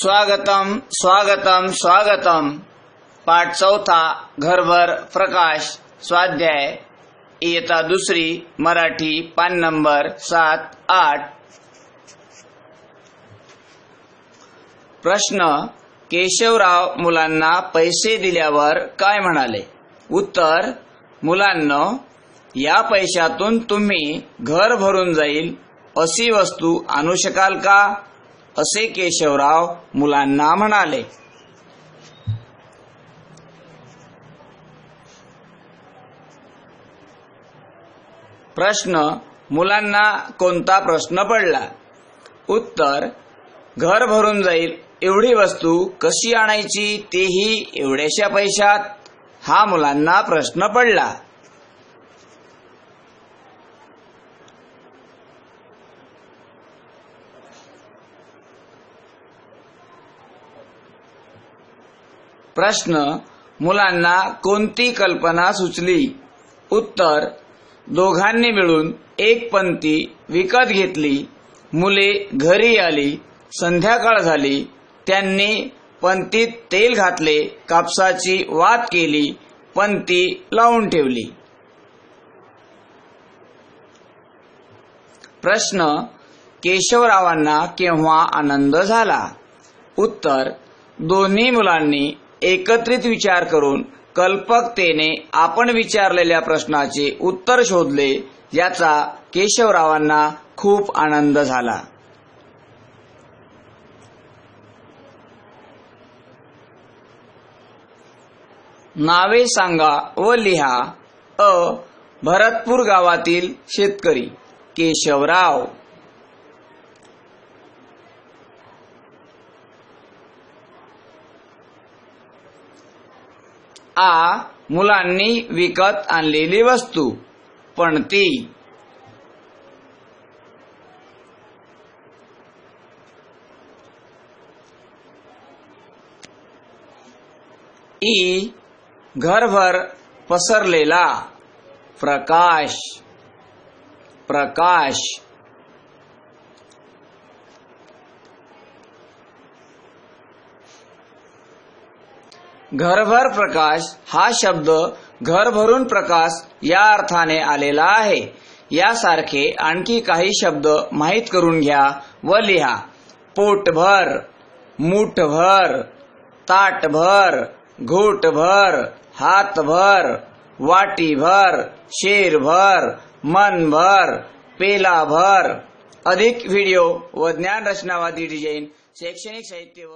स्वागतम स्वागतम स्वागतम। पाठ चौथा घरभर प्रकाश स्वाध्याय इयत्ता दुसरी मराठी पान नंबर 7-8। प्रश्न, केशवराव मुलांना पैसे दिल्यावर काय म्हणाले? उत्तर, मुलांनो, या पैशातून तुम्ही घर भरून जाईल अशी वस्तू आणू शकाल का, असे केशवराव मुलांना म्हणाले। प्रश्न, मुलांना कोणता प्रश्न पडला? उत्तर, घर भरून जाईल एवढी वस्तू कशी आणायची, तेही एवढ्याशा पैशात, हा मुलांना प्रश्न पडला। प्रश्न, मुलांना कोणती कल्पना सुचली? उत्तर, दोघांनी मिळून एक पंती विकत घेतली। मुले घरी आली, संध्याकाळ झाली। त्यांनी पंतीत तेल घातले, कापसाची वात केली, पंती लावून ठेवली। प्रश्न, केशवरावांना केव्हा आनंद झाला? उत्तर, दोन्ही मुलांनी एकत्रित विचार करून कल्पकतेने आपण विचारलेल्या प्रश्नाचे उत्तर शोधले, याचा केशवरावांना खूप आनंद झाला। नावे सांगा व लिहा। अ. भरतपूर गावातील शेतकरी केशवराव। आ. मुलांनी विकत आणलेली वस्तू पणती। ई. घरभर पसरलेला प्रकाश प्रकाश। घरभर प्रकाश हा शब्द घर भरून प्रकाश या अर्थाने आलेला आहे। यासारखे आणखी काही शब्द माहित करून घ्या व लिहा। पोटभर, मुठभर, ताटभर, घोटभर, हातभर, वाटीभर, शेरभर, मनभर, पेलाभर। अधिक व्हिडिओ व ज्ञान रचनावादी डिझाईन शैक्षणिक साहित्य व